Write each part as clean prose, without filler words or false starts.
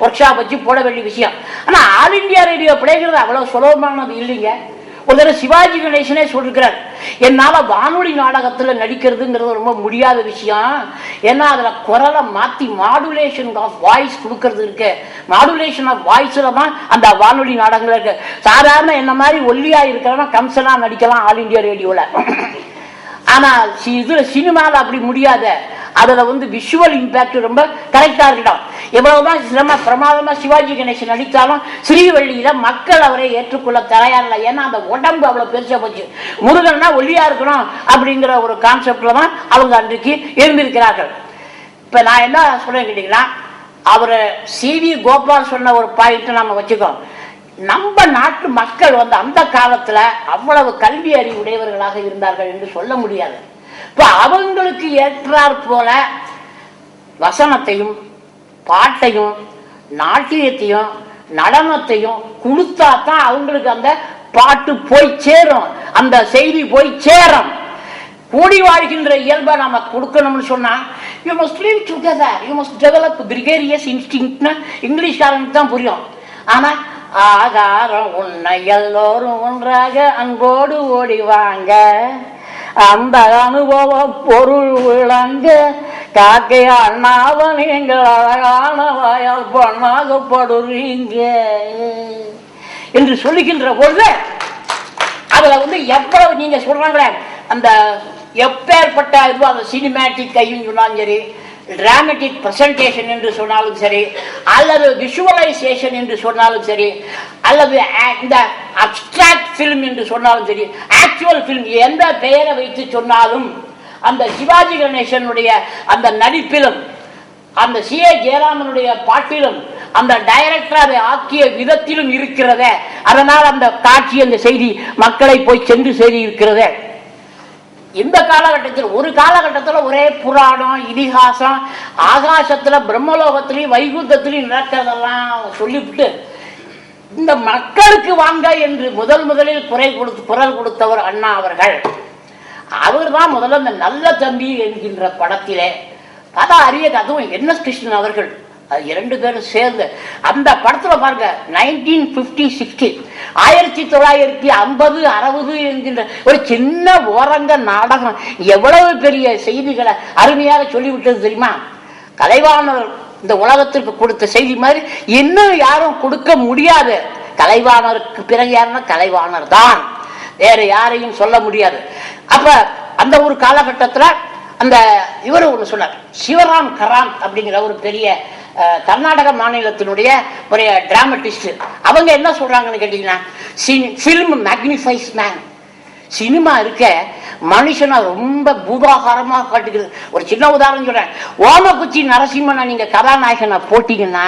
Work shop வச்சு போட வேண்டிய விஷயம். ஆனா ஆல் இந்தியா ரேடியோ பிளேங்கிறது அவ்வளவு சுலபமானது இல்லைங்க. ஒரு தடவை சிவாஜி கணேசனே சொல்லிருக்கிறார், என்னால வானொலி நாடகத்துல நடிக்கிறதுங்கிறது ரொம்ப முடியாத விஷயம். ஏன்னா அதுல குரலை மாத்தி மாடுலேஷன் ஆஃப் வாய்ஸ் கொடுக்கறது இருக்கு. மாடுலேஷன் ஆஃப் வாய்ஸ்ல தான் அந்த வானொலி நாடகங்கள் இருக்கு. சாதாரண என்ன மாதிரி ஒல்லியா இருக்கிறவன் கம்சனா நடிக்கலாம் ஆல் இந்தியா ரேடியோல. ஆனா இதுல சினிமால அப்படி முடியாத. அதுல விஷுவல் இம்பாக்ட் ரொம்ப கரெக்டா இருக்கட்டும். எவ்வளவுதான் சிரம பிரமாதமா சிவாஜி கணேசன் நடித்தாலும் ஸ்ரீவள்ளியில மக்கள் அவரை ஏற்றுக்கொள்ள தயாரில்லை. ஏன்னா அந்த உடம்பு அவ்வளவு பெருசா போச்சு. முருகன்னா ஒல்லியா இருக்கணும் அப்படிங்கிற ஒரு கான்செப்ட்ல தான் அவங்க அன்றைக்கு இருந்திருக்கிறார்கள். இப்ப நான் என்ன சொல்றேன் கேட்டீங்கன்னா, அவரு சி.வி. கோபால் சொன்ன ஒரு பாயிண்ட் நாம வச்சுக்கோம். நம்ம நாட்டு மக்கள் அந்த காலத்துல அவ்வளவு கல்வி அறிவுடையவர்களாக இருந்தார்கள் என்று சொல்ல முடியாது. இப்ப அவங்களுக்கு ஏற்றாற் போல வசனத்தையும் பாட்டையும் நாட்டியத்தையும் நடனத்தையும் கொடுத்தாதான் அவங்களுக்கு அந்த பாட்டு போய் சேரும், அந்த செய்தி போய் சேரும். கூடி வாழ்கின்ற இயல்பை நாம கொடுக்கணும்னு சொன்னா you must live together, you must develop gregarious இன்ஸ்டிங்க்ட்னு இங்கிலீஷ்காரனுக்கு தான் புரியும். ஆனா ஆகாரம் உன்னை எல்லோரும் ஒன்றாக அன்போடு ஓடிவாங்க, அந்த அனுபவ பொருள் விளங்க காக்கையா அண்ணாவன் எங்கள் அழகான வாயால் பண்ணாகப்படுறீங்க என்று சொல்லுகின்ற பொழுது அதுல எவ்வளவு நீங்க சொல்றாங்களே அந்த எப்பேற்பட்ட அந்த சினிமேட்டிக் கையும் சொன்னாலும் சரி, டிராமட்டிக் பிரசன்டேஷன் என்று சொன்னாலும் சரி, அல்லது விஷுவலைசேஷன் என்று சொன்னாலும் சரி, அல்லது இந்த அப்டிராக்ட் பிலிம் என்று சொன்னாலும் சரி, ஆக்சுவல் பிலிம் எந்த பெயரை வைத்து சொன்னாலும் அந்த சிவாஜி கணேசனுடைய அந்த நடிப்பிலும் அந்த சி.ஏ. ஜெயராமனுடைய பாட்டிலும் அந்த டைரக்டர் அதை ஆக்கிய விதத்திலும் இருக்கிறதே. அதனால் அந்த காட்சி அந்த செய்தி மக்களை போய் சென்று செய்தி இருக்கிறதே. இந்த காலகட்டத்தில் ஒரு காலகட்டத்தில் ஒரே புராணம் இதிகாசம் ஆகாசத்துல பிரம்மலோகத்திலையும் வைகுந்தத்திலையும் நடக்கிறதெல்லாம் சொல்லிவிட்டு இந்த மக்களுக்கு வாங்க என்று முதலில் குரல் கொடுத்தவர் அண்ணா அவர்கள். அவர் தான் முதல்ல இந்த நல்ல தம்பி என்கின்ற படத்திலே கதா அரிய அதுவும் என்.எஸ். கிருஷ்ணன் அவர்கள் அது 2 பேரும் சேர்ந்து அந்த படத்துல பாருங்க 1950-60 1950 60 என்கின்ற ஒரு சின்ன ஓரங்க நாடகம் எவ்வளவு பெரிய செய்திகளை அருமையாக சொல்லிவிட்டது தெரியுமா? கலைவாணர் இந்த உலகத்திற்கு கொடுத்த செய்தி மாதிரி இன்னும் யாரும் கொடுக்க முடியாது. கலைவாணருக்கு பிறகு யாருன்னா கலைவாணர் தான், வேற யாரையும் சொல்ல முடியாது. அப்ப அந்த ஒரு காலகட்டத்துல அந்த இவரு ஒன்று சொன்னார், சிவராம் கராந்த் அப்படிங்கிற ஒரு பெரிய கர்நாடக மாநிலத்தினுடைய ஒரு டிராமட்டிஸ்ட். அவங்க என்ன சொல்றாங்கன்னு கேட்டீங்கன்னா, ஃபில்ம் மேக்னிஃபைஸ் மேன். சினிமா இருக்க மனுஷனை ரொம்ப பூதாகாரமா காட்டுகிறது. ஒரு சின்ன உதாரணம் சொல்றேன். ஓமக்குச்சி நரசிம்மனை நீங்க கதாநாயகனை போட்டீங்கன்னா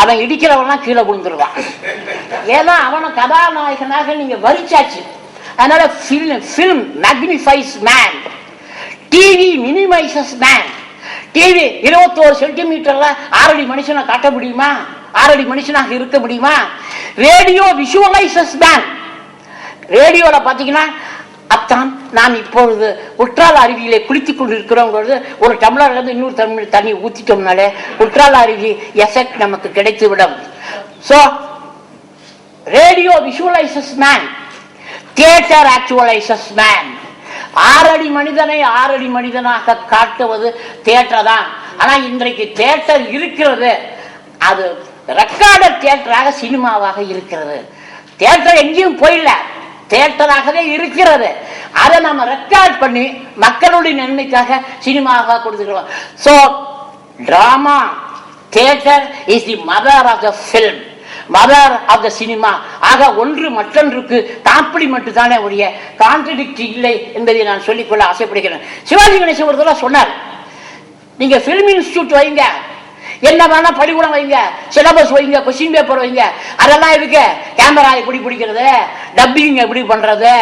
அவன் இடிக்கிறவனா கீழே விழுந்துருவான். ஏன்னா அவனை கதாநாயகனாக நீங்க வரிச்சாச்சு. அதனால film magnifies man, TV minimises man. TV 21 சென்டிமீட்டர்ல 6 அடி மனுஷனை காட்ட முடியுமா? 6 அடி மனுஷனாக இருக்க முடியுமா? Radio visualises man. ரேடியோல பாத்தீங்கன்னா அத்தான் நாம் இப்பொழுது குற்றால அருவியிலே குளித்துக் கொண்டு இருக்கிறோம். ஒரு டம்ளர்ல இருந்து இன்னொரு தண்ணி ஊத்திட்டோம்னாலே குற்றால அருவி எஃபெக்ட் நமக்கு கிடைத்து விடும். So radio visualises man, theatre actualises man. 6 அடி மனிதனை 6 அடி மனிதனாக காட்டுவது தியேட்டர் தான். ஆனா இன்றைக்கு தியேட்டர் இருக்கிறது, அது ரெக்கார்டர் தியேட்டராக சினிமாவாக இருக்கிறது. தியேட்டர் எங்கேயும் போயிடல, தியேட்டராகவே இருக்கிறது. அதை நம்ம ரெக்கார்ட் பண்ணி மக்களுடைய நன்மைக்காக சினிமாவாக கொடுத்துக்கிறோம். So drama theatre is the mother of the film, mother of the cinema. ஆக ஒன்று மற்றொன்றுக்கு காம்ப்ளிமெண்ட் தானே ஒழிய கான்ட்ரடிக்ட் இல்லை என்பதை நான் சொல்லிக்கொள்ள ஆசைப்படுகிறேன். சிவாஜி கணேசன் ஒரு தடவை சொன்னார், நீங்க பிலிம் இன்ஸ்டிடியூட் வைங்க, என்ன வேணா பள்ளிக்கூடம் வைங்க, சிலபஸ் வைங்க, கொஸ்டின் பேப்பர் வைங்க, அதெல்லாம் இருக்கு. கேமரா எப்படி பிடிக்கிறது, டப்பிங் எப்படி பண்றது,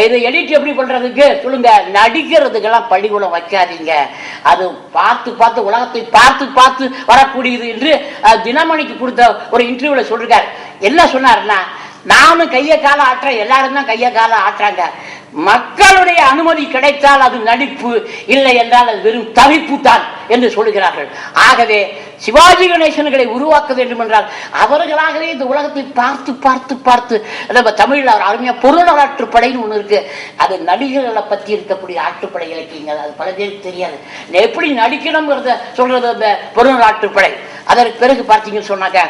இது எடிட் எப்படி பண்றதுக்கு சொல்லுங்க. நடிக்கிறதுக்கெல்லாம் பள்ளிக்கூடம் வைக்காதீங்க. அது பார்த்து பார்த்து உலகத்தை பார்த்து பார்த்து வரக்கூடியது என்று தினமணிக்கு கொடுத்த ஒரு இன்டர்வியூல சொல்றாரு. என்ன சொன்னாருன்னா, நானும் கையை கால ஆட்டுறேன், எல்லாரும் தான் கையை கால ஆட்டுறாங்க. மக்களுடைய அனுமதி கிடைத்தால் அது நடிப்பு, இல்லை என்றால் அது வெறும் தவிப்பு தான் என்று சொல்லுகிறார்கள். ஆகவே சிவாஜி கணேசன்களை உருவாக்க வேண்டும் என்றால் அவர்களாகவே இந்த உலகத்தை பார்த்து பார்த்து பார்த்து நம்ம தமிழில் அருமையா பொருளாற்று படைன்னு ஒன்று இருக்கு. அது நடிகர்களை பற்றி இருக்கக்கூடிய ஆற்றுப்படை இலக்கியங்கள். அது பல பேருக்கு தெரியாது. எப்படி நடிக்கணும்ங்கிறத சொல்றது அந்த பொருளாற்று படை. அதற்கு பிறகு பார்த்தீங்கன்னு சொன்னாக்க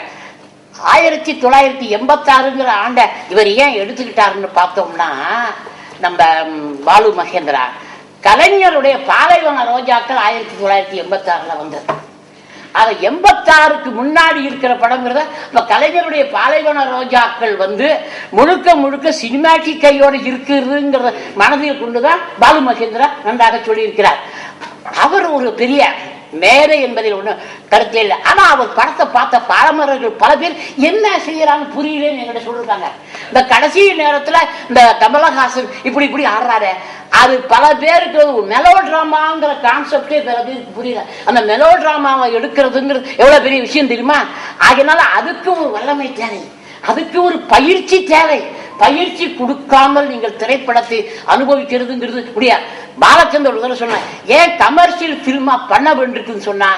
1986ங்கிற ஆண்டை இவர் ஏன் எடுத்துக்கிட்டாருன்னு பார்த்தோம்னா, நம்ம பாலு மகேந்திரா கலைஞருடைய பாலைவன ரோஜாக்கள் 1986 வந்தது. அது 86க்கு முன்னாடி இருக்கிற படம்ங்கிறத இப்ப கலைஞருடைய பாலைவன ரோஜாக்கள் முழுக்க முழுக்க சினிமாட்டிக் கையோடு இருக்குதுங்கிறத மனதில் கொண்டுதான் பாலு மகேந்திரா நன்றாக சொல்லியிருக்கிறார். அவர் ஒரு பெரிய மேதை என்பதில் ஒண்ணு கருத்து இல்லை. ஆனா அவர் படத்தை பார்த்த பாரம்பரியர்கள் பல பேர் என்ன செய்யறான்னு புரியலன்னு என்கிட்ட சொல்லிருக்காங்க. இந்த கடைசி நேரத்துல இந்த கமலஹாசன் இப்படி ஆடுறாரு, அது பல பேருக்கு மெலோ டிராமாங்கிற கான்செப்டே பல பேருக்கு புரியல. அந்த மெலோ டிராமாவை எடுக்கிறதுங்கிறது எவ்வளவு பெரிய விஷயம் தெரியுமா? அதனால அதுக்கு ஒரு வல்லமை தேவை, அதுக்கு ஒரு பயிற்சி தேவை. பயிற்சி கொடுக்காமல் நீங்கள் திரைப்படத்தை அனுபவிக்கிறதுங்கிறது முடியாது. பாலச்சந்தர் ஒரு தடவை சொன்ன, ஏன் கமர்ஷியல் பிலிமா பண்ண வேண்டியிருக்குன்னு சொன்னா,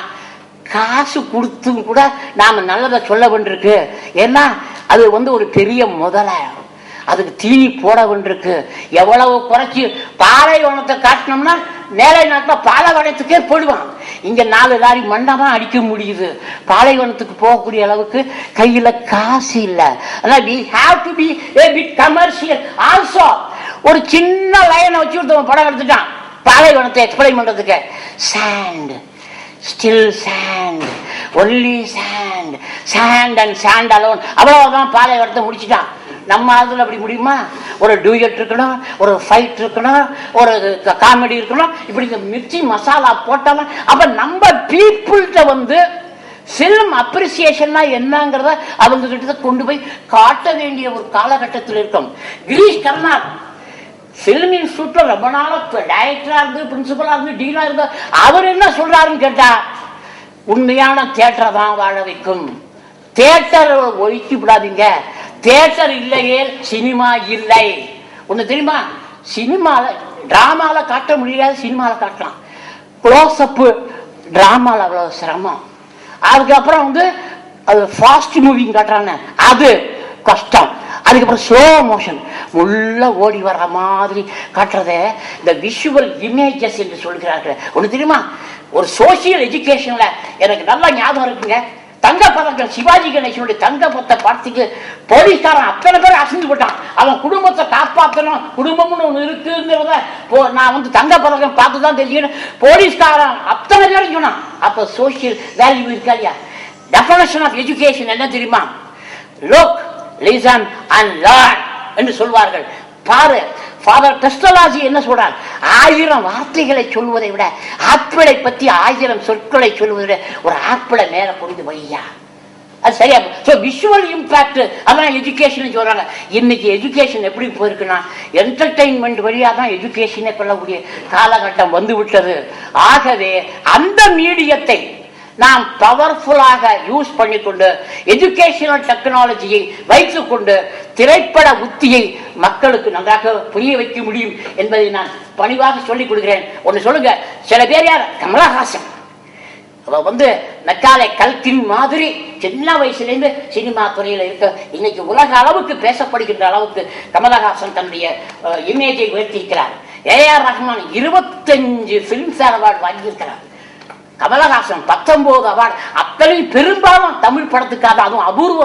காசு கொடுத்தும் கூட நாம நல்லதை சொல்ல வேண்டியிருக்கு. ஏன்னா அது ஒரு பெரிய முதலாளி, அதுக்கு தீனி போட வேண்டியிருக்கு. எவ்வளவு குறைச்சி பாலைவனத்தை காட்டினோம்னா மேலை நாட்டில் பாலைவனத்துக்கே போடுவான். இங்க 4 லாரி மண்ணதான் அடிக்க முடியுது. பாலைவனத்துக்கு போகக்கூடிய அளவுக்கு கையில காசு இல்லை. we have to be a bit commercial also. ஒரு சின்ன லைனை வச்சு படம் எடுத்துட்டான் பாலைவனத்தை எக்ஸ்பிளைன் பண்றதுக்கு. Sand, still sand, only sand, sand and sand alone, அவ்வளவுதான் பாலைவனத்தை முடிச்சுட்டான். நம்ம அதுல அப்படி முடியுமா? ஒரு டூயட் இருக்கணும், ஒரு ஃபைட் இருக்கணும், ஒரு காமெடி இருக்கணும். இப்படி இந்த மிர்ச்சி மசாலா போட்டாலும் அப்ப நம்ம பீப்புள்கிட்ட ஃபிலிம் அப்ரிசியேஷன்னா என்னங்கிறத அவங்க கிட்ட கொண்டு போய் காட்ட வேண்டிய ஒரு காலகட்டத்தில் இருக்கும். கிரீஷ் கர்னாட் பிலிம் இன்ஸ்டியூட்ல ரொம்ப நாளா டைரக்டரா இருந்து, பிரின்சிபலா இருந்து, டீனா இருந்து, அவர் என்ன சொல்றாருன்னு கேட்டா, உண்மையான தியேட்டரை தான் வாழ வைக்கும். தியேட்டர் ஒழிச்சு விடாதீங்க. தியேட்டர் இல்லையே சினிமா இல்லை. ஒண்ணு தெரியுமா? சினிமால டிராமால காட்ட முடியாது, சினிமால காட்டலாம். க்ளோஸ் அப் டிராமால அவ்வளவு சிரமம். அதுக்கப்புறம் அது ஃபாஸ்ட் மூவிங் காட்டுறாங்க, அது கஷ்டம். அதுக்கப்புறம் ஸ்லோ மோஷன் உள்ள ஓடி வர்ற மாதிரி காட்டுறத இந்த விஷுவல் இமேஜஸ் என்று சொல்கிறார்கள். ஒண்ணு தெரியுமா? ஒரு சோசியல் எஜுகேஷன்ல எனக்கு நல்லா ஞாபகம் இருக்குங்க. தங்க பதக்கம் சிவாஜி கணேசனுடைய தங்க பத்த படத்துக்கு போலீஸ்காரன் அத்தனை பேர் அசந்து போட்டான். அவன் குடும்பத்தை காப்பாற்றணும், குடும்பம்னு ஒண்ணு இருக்குங்கிறத நான் தங்க பதக்கம் பார்த்துதான் தெரிஞ்சுக்கணும். போலீஸ்காரன் அத்தனை பேரும் சொன்னான். அப்ப சோசியல் வேல்யூ இருக்கா இல்லையா? டெஃபினிஷன் ஆஃப் எஜுகேஷன் என்ன தெரியுமா? லுக், லிசன் அண்ட் லேர்ன் என்று சொல்வார்கள். பாரு, ஃபாதர் கிறிஸ்டலாஜி என்ன சொல்றார்? 1000 வார்த்தைகளை சொல்வதை விட ஆப்பிளை பத்தி 1000 சொற்களை சொல்வதை விட ஒரு ஆப்பிளை மேல கொண்டு வையா, அது சரியா? விஷுவல் இம்பாக்ட், அதான் எஜுகேஷன் சொல்றாங்க. இன்னைக்கு எஜுகேஷன் எப்படி போயிருக்குன்னா, என்டர்டெயின்மெண்ட் வழியா தான் எஜுகேஷனை கொள்ளக்கூடிய காலகட்டம் வந்து விட்டது. ஆகவே அந்த மீடியத்தை நாம் பவர்ஃபுல்லாக யூஸ் பண்ணிக்கொண்டு எஜுகேஷனல் டெக்னாலஜியை வைத்துக் கொண்டு திரைப்பட உத்தியை மக்களுக்கு நன்றாக புரிய வைக்க முடியும் என்பதை நான் பணிவாக சொல்லிக் கொடுக்கிறேன். ஒன்னு சொல்லுங்க, சில பேர் யார்? கமலஹாசன். அவ மெக்காலே கல்கின் மாதிரி சின்ன வயசுலேருந்து சினிமா துறையில இருக்க இன்னைக்கு உலக அளவுக்கு பேசப்படுகின்ற அளவுக்கு கமலஹாசன் தன்னுடைய இமேஜை உயர்த்தியிருக்கிறார். AR ரஹ்மான் 25 பிலிம்ஃபேர் அவார்டு வாங்கியிருக்கிறார். கமலஹாசன் 19 அவார்டு. அத்தனை பெரும்பாலும் தமிழ் படத்துக்காக, அதுவும் அபூர்வ